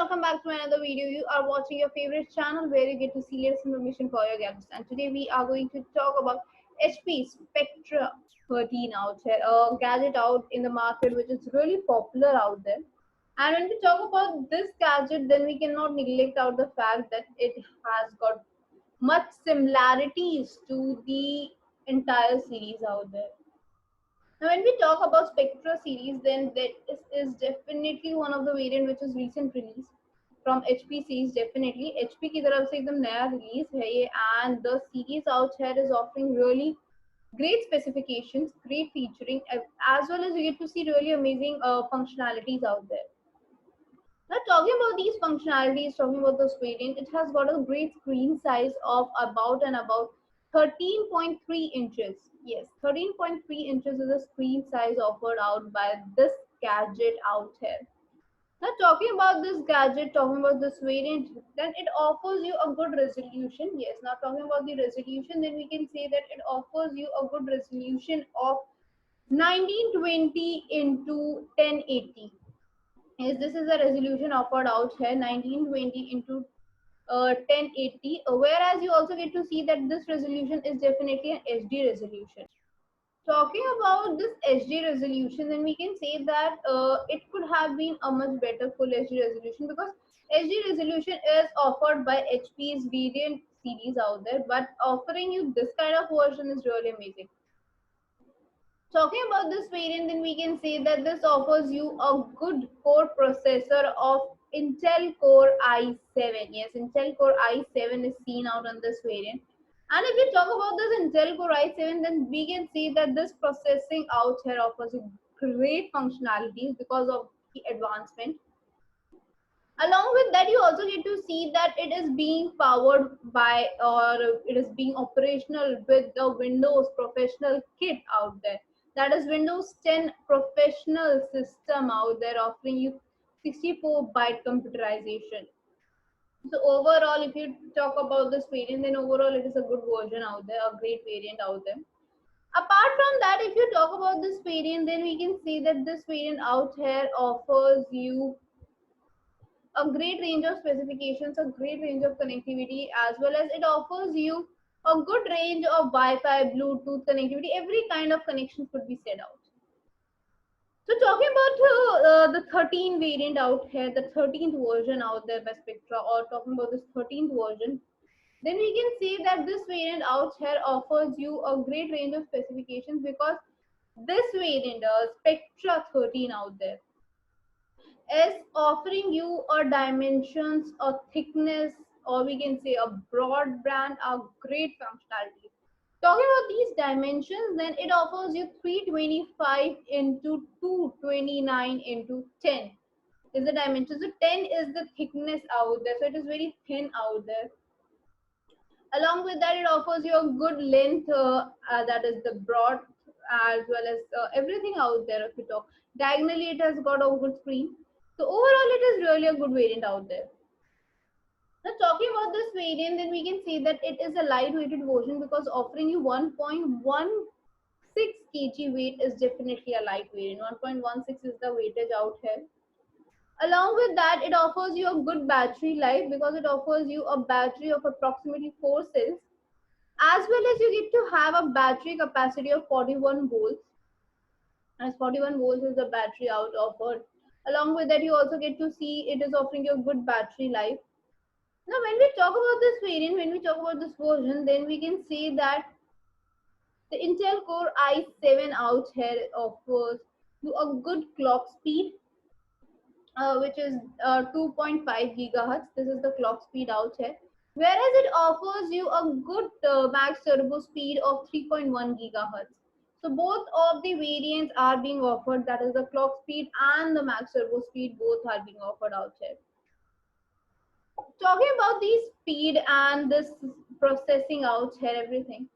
welcome back to another video. You are watching your favorite channel where you get to see latest information for your gadgets. And today we are going to talk about HP Spectra 13 out here, a gadget out in the market which is really popular out there. And when we talk about this gadget, then we cannot neglect out the fact that it has got much similarities to the entire series out there. Now, when we talk about Spectra series, then that is definitely one of the variant which is recent release from HP series. Definitely HP की तरफ से एकदम नया release है ये, and the series out here is offering really great specifications, great featuring, as well as you get to see really amazing functionalities out there. Now, talking about these functionalities, talking about this variant, it has got a great screen size of about 13.3 inches. Yes, 13.3 inches is the screen size offered out by this gadget out here. Now, talking about this gadget, talking about this variant, then it offers you a good resolution. Yes, now talking about the resolution, then we can say that it offers you a good resolution of 1920 into 1080. Yes, this is the resolution offered out here, 1920 into 1080, whereas you also get to see that this resolution is definitely an HD resolution. Talking about this HD resolution, then we can say that it could have been a much better full HD resolution, because HD resolution is offered by HP's variant series out there, but offering you this kind of version is really amazing. Talking about this variant, then we can say that this offers you a good core processor of Intel Core i7. Yes, Intel Core i7 is seen out on this variant. And if we talk about this Intel Core i7, then we can see that this processing out here offers you great functionalities because of the advancement. Along with that, you also get to see that it is being powered by, or it is being operational with the Windows Professional Kit out there. That is Windows 10 Professional system out there, offering you 64-byte computerization. So overall, if you talk about this variant, then overall it is a good version out there, a great variant out there. Apart from that, if you talk about this variant, then we can see that this variant out here offers you a great range of specifications, a great range of connectivity, as well as it offers you a good range of Wi-Fi, Bluetooth connectivity. Every kind of connection could be set out. So talking about the 13 variant out here, the 13th version out there by Spectra, or talking about this 13th version, then we can see that this variant out here offers you a great range of specifications, because this variant, Spectra 13 out there, is offering you a dimensions, a thickness, or we can say a broadband, a great functionality. Talking about these dimensions, then it offers you 325 into 229 into 10 is the dimension. So 10 is the thickness out there, so it is very thin out there. Along with that, it offers you a good length, that is the broad, as well as everything out there. If you talk diagonally, it has got a good screen. So overall, it is really a good variant out there. Now talking about this variant, then we can say that it is a lightweighted version, because offering you 1.16 kg weight is definitely a light variant. 1.16 is the weightage out here. Along with that, it offers you a good battery life, because it offers you a battery of approximately 4 cells, as well as you get to have a battery capacity of 41 volts, as 41 volts is the battery out offered. Along with that, you also get to see it is offering you a good battery life. Now, when we talk about this variant, when we talk about this version, then we can say that the Intel Core i7 out here offers you a good clock speed, which is 2.5 gigahertz. This is the clock speed out here. Whereas it offers you a good max turbo speed of 3.1 gigahertz. So both of the variants are being offered. That is the clock speed and the max turbo speed. Both are being offered out here. Talking about the speed and this processing out here, everything,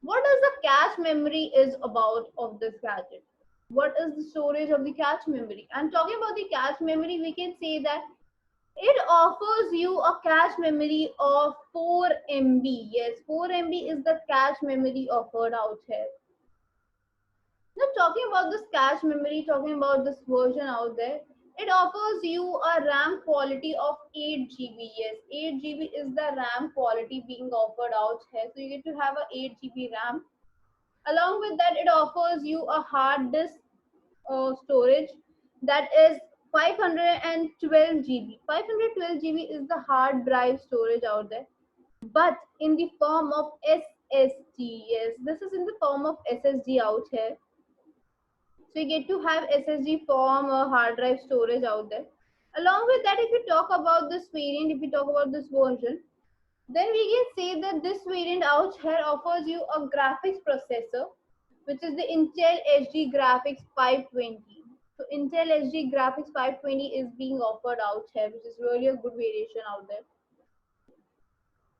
what does the cache memory is about of this gadget? What is the storage of the cache memory? And talking about the cache memory, we can say that it offers you a cache memory of 4 MB. Yes, 4 MB is the cache memory offered out here. Now talking about this cache memory, talking about this version out there, It offers you a RAM quality of 8 GB. Yes, 8 GB is the RAM quality being offered out here. So you get to have a 8 GB RAM. Along with that, it offers you a hard disk storage that is 512 GB. 512 GB is the hard drive storage out there, but in the form of SSD. Yes, this is in the form of SSD out here. So you get to have SSD form or hard drive storage out there. Along with that, if you talk about this variant, if you talk about this version, then we can say that this variant out here offers you a graphics processor, which is the Intel HD Graphics 520. So Intel HD Graphics 520 is being offered out here, which is really a good variation out there.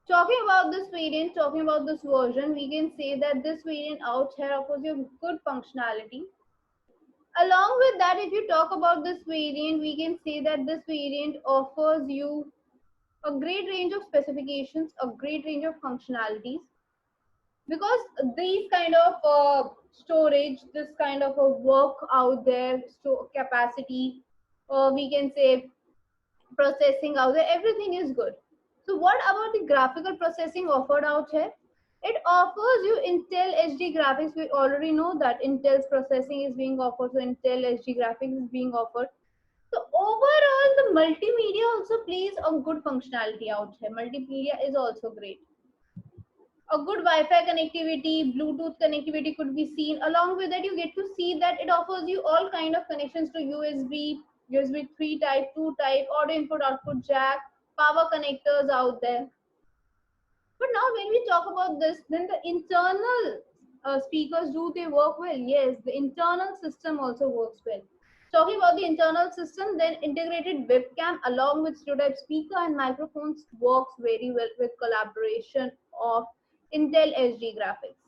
Talking about this variant, talking about this version, we can say that this variant out here offers you good functionality. Along with that, if you talk about this variant, we can say that this variant offers you a great range of specifications, a great range of functionalities, because these kind of storage, this kind of a work out there, store capacity, we can say processing out there, everything is good. So what about the graphical processing offered out here? It offers you Intel HD graphics. We already know that Intel's processing is being offered, so Intel HD graphics is being offered. So overall, the multimedia also plays a good functionality out here. Multimedia is also great. A good Wi-Fi connectivity, Bluetooth connectivity could be seen. Along with that, you get to see that it offers you all kind of connections to USB, USB 3 type, 2 type, audio input output jack, power connectors out there. But now when we talk about this, then the internal speakers, do they work well? Yes, the internal system also works well. Talking about the internal system, then integrated webcam along with stereotype speaker and microphones works very well with collaboration of Intel HD graphics.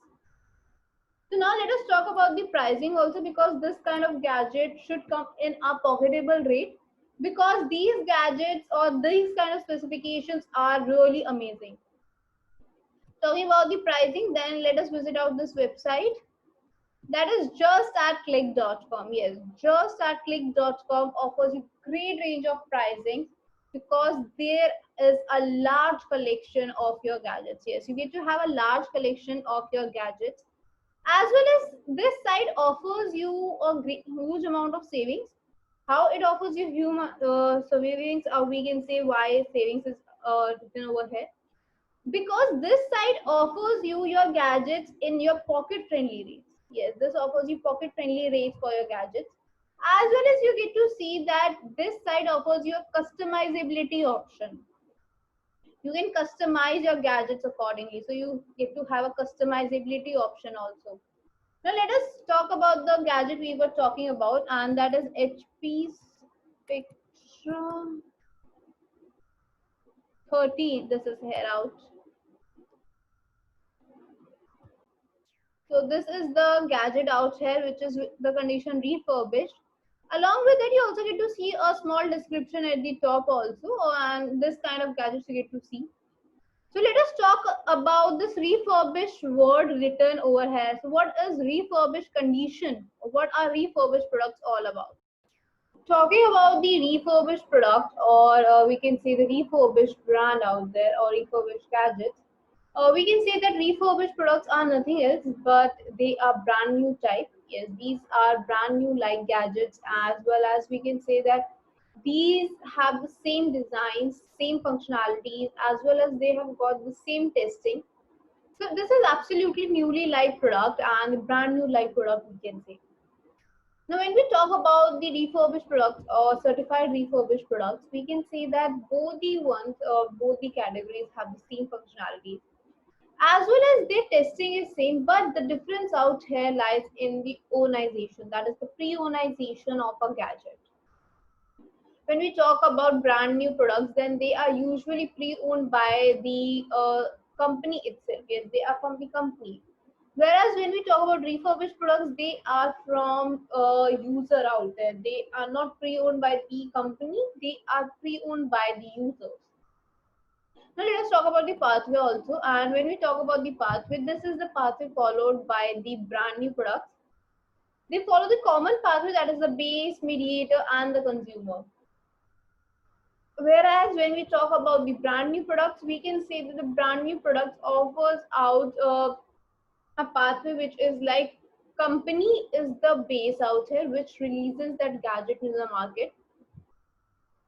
So now let us talk about the pricing also, because this kind of gadget should come in a pocketable rate, because these gadgets or these kind of specifications are really amazing. Talking about the pricing, then let us visit out this website. That is justatclick.com. Yes, justatclick.com offers you great range of pricing, because there is a large collection of your gadgets. Yes, you get to have a large collection of your gadgets, as well as this site offers you a great, huge amount of savings. How it offers you savings, or we can say why savings is written over here, because this site offers you your gadgets in your pocket friendly rates. Yes, this offers you pocket friendly rates for your gadgets, as well as you get to see that this site offers you a customizability option. You can customize your gadgets accordingly, so you get to have a customizability option also. Now let us talk about the gadget we were talking about, and that is HP Spectrum 13. This is here out. So this is the gadget out here, which is the condition refurbished. Along with that, you also get to see a small description at the top also, and this kind of gadgets you get to see. So let us talk about this refurbished word written over here. So what is refurbished condition? What are refurbished products all about? Talking about the refurbished product, or we can say the refurbished brand out there, or refurbished gadgets, we can say that refurbished products are nothing else but they are brand new type. Yes, these are brand new like gadgets, as well as we can say that these have the same designs, same functionalities, as well as they have got the same testing. So this is absolutely newly live product and brand new live product, we can say. Now, when we talk about the refurbished products or certified refurbished products, we can say that both the ones, both the categories have the same functionalities, as well as their testing is same, but the difference out here lies in the ownization, that is the pre-ownization of a gadget. When we talk about brand new products, then they are usually pre-owned by the company itself. Yes, they are from the company. Whereas when we talk about refurbished products, they are from a user out there. They are not pre-owned by the company, they are pre-owned by the users. Now let us talk about the pathway also. And when we talk about the pathway, this is the pathway followed by the brand new products. They follow the common pathway, that is the base, mediator, and the consumer. Whereas when we talk about the brand new products, we can say that the brand new products offers out a pathway which is like company is the base out here which releases that gadget in the market,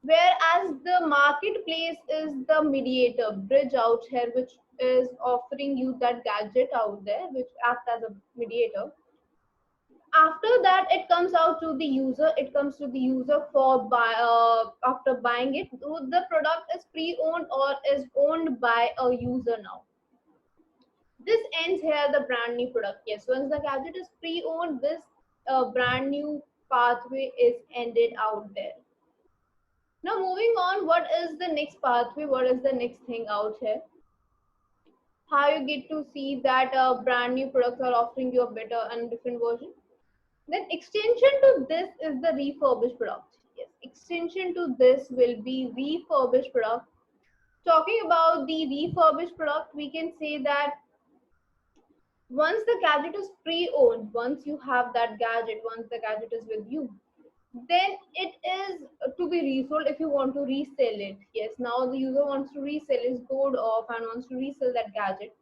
whereas the marketplace is the mediator bridge out here which is offering you that gadget out there which acts as a mediator. After that it comes out to the user, it comes to the user for after buying it, the product is pre-owned or is owned by a user. Now this ends here the brand new product. Yes, once the gadget is pre-owned, this brand new pathway is ended out there. Now moving on, what is the next pathway, what is the next thing out here, how you get to see that brand new products are offering you a better and different version. Then extension to this is the refurbished product. Yes, extension to this will be refurbished product. Talking about the refurbished product, we can say that once the gadget is pre-owned, once you have that gadget, once the gadget is with you, then it is to be resold if you want to resell it. Yes, now the user wants to resell, is bored off and wants to resell that gadget.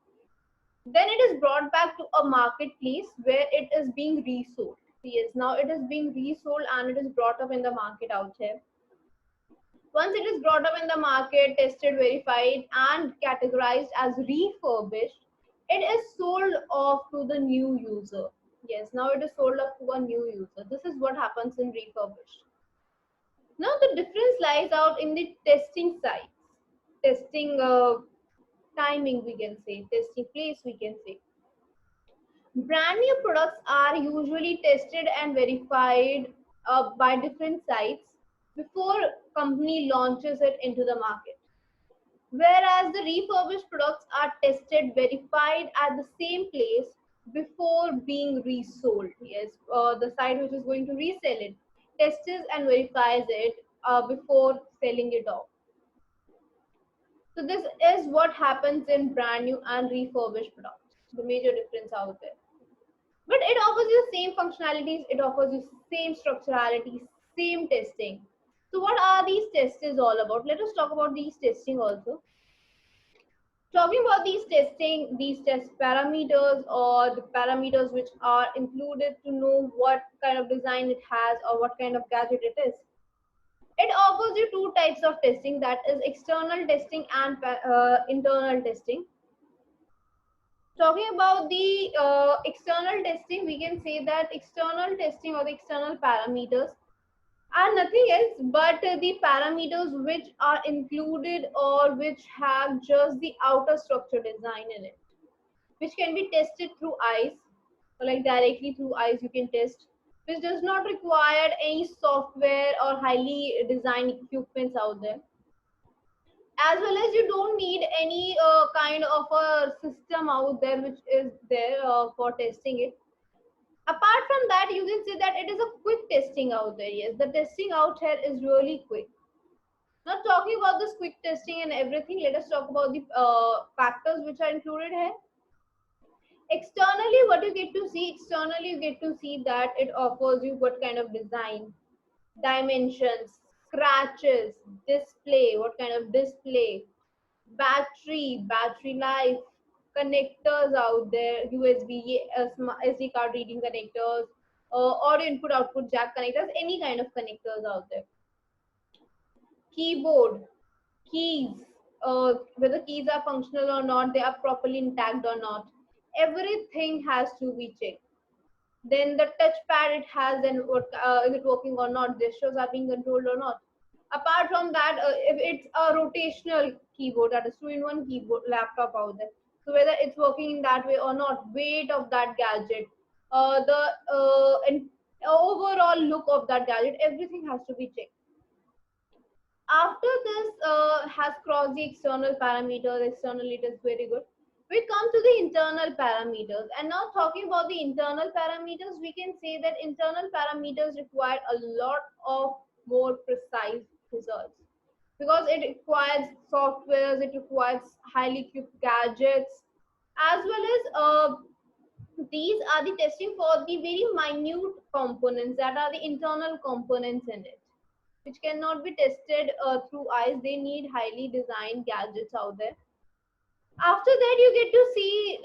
Then it is brought back to a marketplace where it is being resold. Yes, now it is being resold and it is brought up in the market out here. Once it is brought up in the market, tested, verified, and categorized as refurbished, it is sold off to the new user. Yes, now it is sold off to a new user. This is what happens in refurbished. Now the difference lies out in the testing sites, testing timing, we can say, testing place, we can say. Brand new products are usually tested and verified by different sites before company launches it into the market. Whereas the refurbished products are tested, verified at the same place before being resold. Yes, the site which is going to resell it tests and verifies it before selling it off. So this is what happens in brand new and refurbished products. The major difference out there. But it offers you same functionalities, it offers you same structurality, same testing. So what are these tests all about? Let us talk about these testing also. Talking about these testing, these test parameters or the parameters which are included to know what kind of design it has or what kind of gadget it is. It offers you two types of testing, that is external testing and internal testing. Talking about the external testing, we can say that external testing or the external parameters are nothing else but the parameters which are included or which have just the outer structure design in it, which can be tested through eyes, or like directly through eyes you can test, which does not require any software or highly designed equipments out there, as well as you don't need any kind of a system out there which is there for testing it. Apart from that, you can say that it is a quick testing out there. Yes, the testing out here is really quick. Now talking about this quick testing and everything, let us talk about the factors which are included here. Externally, what you get to see, externally you get to see that it offers you what kind of design, dimensions, scratches, display, what kind of display, battery life, connectors out there, USB, SD card reading connectors, audio input output jack connectors, any kind of connectors out there. Keyboard, keys, whether keys are functional or not, they are properly intact or not. Everything has to be checked. Then the touchpad it has, and what is it working or not? Gestures are being controlled or not. Apart from that, if it's a rotational keyboard, that is two-in-one keyboard laptop out there, so whether it's working in that way or not, weight of that gadget, the and overall look of that gadget, everything has to be checked. After this has crossed the external parameters, externally it is very good. We come to the internal parameters, and now talking about the internal parameters, we can say that internal parameters require a lot of more precise results, because it requires softwares, it requires highly equipped gadgets, as well as These are the testing for the very minute components that are the internal components in it, which cannot be tested through eyes. They need highly designed gadgets out there. After that, you get to see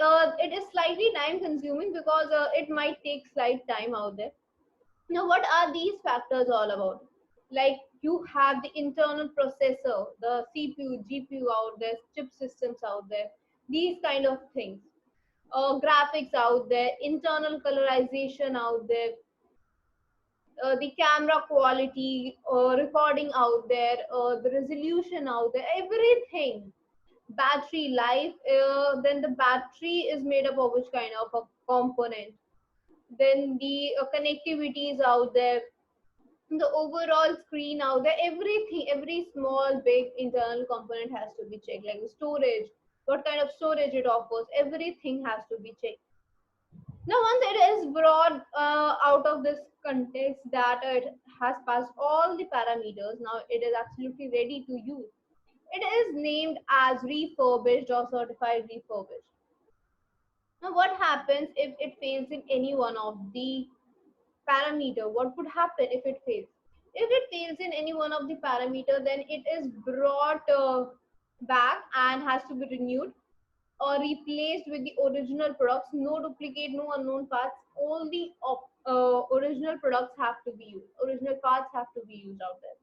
it is slightly time consuming because it might take slight time out there. Now, what are these factors all about? Like you have the internal processor, the CPU, GPU out there, chip systems out there, these kind of things. Graphics out there, internal colorization out there, the camera quality, recording out there, the resolution out there, everything. Battery life, then the battery is made up of which kind of a component. Then the connectivity is out there, the overall screen out there, everything, every small big internal component has to be checked, like the storage, what kind of storage it offers, everything has to be checked. Now once it is brought out of this context that it has passed all the parameters, now it is absolutely ready to use, it is named as refurbished or certified refurbished. Now what happens if it fails in any one of the parameter? What would happen if it fails? If it fails in any one of the parameter, then it is brought back and has to be renewed or replaced with the original products. No duplicate, no unknown parts. All the original products have to be used. Original parts have to be used out there.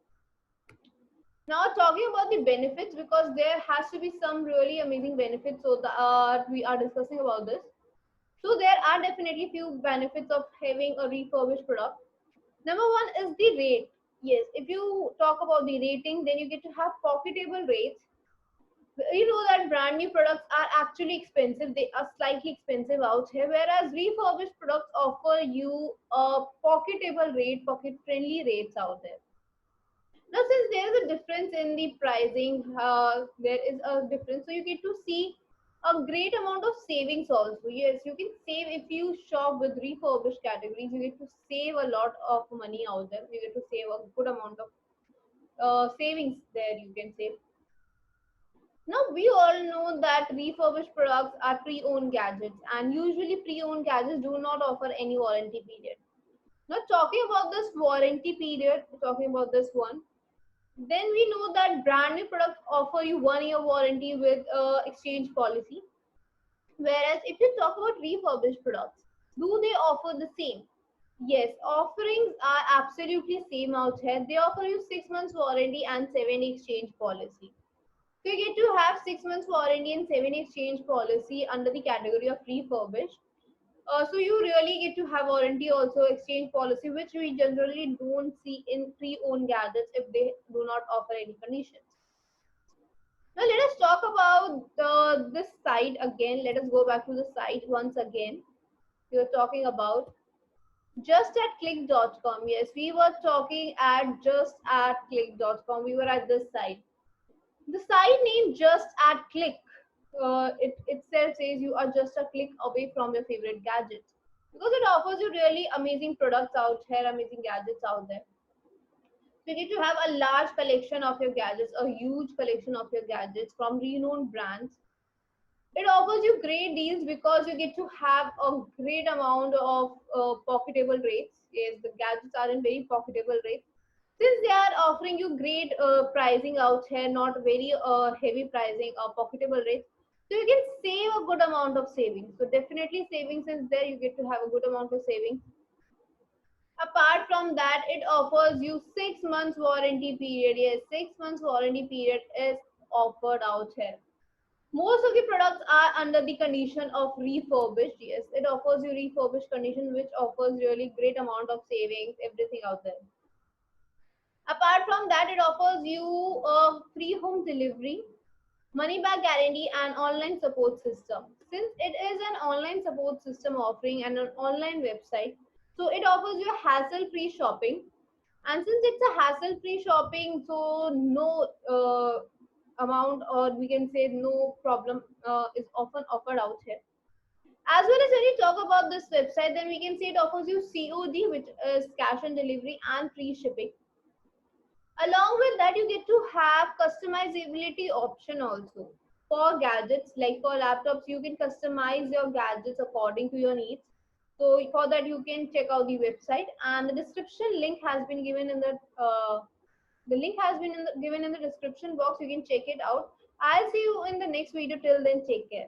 Now talking about the benefits, because there has to be some really amazing benefits, so we are discussing about this. So there are definitely few benefits of having a refurbished product. Number one is the rate. Yes, if you talk about the rating, then you get to have pocketable rates. You know that brand new products are actually expensive. They are slightly expensive out here, whereas refurbished products offer you a pocketable rate, pocket friendly rates out there. Now, since there is a difference in the pricing, there is a difference. So you get to see a great amount of savings also. Yes, you can save if you shop with refurbished categories. You get to save a lot of money out there. You get to save a good amount of savings there. You can save. Now we all know that refurbished products are pre-owned gadgets, and usually pre-owned gadgets do not offer any warranty period. Now talking about this warranty period, talking about this one, then we know that brand new products offer you 1 year warranty with exchange policy. Whereas if you talk about refurbished products, do they offer the same? Yes, offerings are absolutely same out here. They offer you 6 months warranty and 7 exchange policy. So you get to have 6 months warranty and 7 exchange policy under the category of refurbished. So you really get to have warranty also exchange policy, which we generally don't see in pre-owned gadgets if they do not offer any conditions. Now let us talk about this site again. Let us go back to the site once again. We were talking about just at click.com. Yes, we were talking at just at click.com. We were at this site. The site name just at click. It itself says you are just a click away from your favorite gadgets, because it offers you really amazing products out here, amazing gadgets out there. So you get to have a large collection of your gadgets, a huge collection of your gadgets from renowned brands. It offers you great deals because you get to have a great amount of pocketable rates. Yes, the gadgets are in very pocketable rates. Since they are offering you great pricing out here, not very heavy pricing or pocketable rates, so you can save a good amount of savings. So definitely savings is there. You get to have a good amount of savings. Apart from that, it offers you 6 months warranty period. Yes, 6 months warranty period is offered out here. Most of the products are under the condition of refurbished. Yes, it offers you refurbished condition, which offers really great amount of savings, everything out there. Apart from that, it offers you a free home delivery, money back guarantee, and online support system. Since it is an online support system offering and an online website, so it offers you hassle free shopping. And since it's a hassle free shopping, so no amount, or we can say no problem, is often offered out here. As well as when you talk about this website, then we can say it offers you COD, which is cash on delivery, and free shipping. Along with that, you get to have customizability option also. For gadgets, like for laptops, you can customize your gadgets according to your needs. So for that, you can check out the website, and the description link has been given in the link has been given in the description box. You can check it out. I'll see you in the next video. Till then, take care.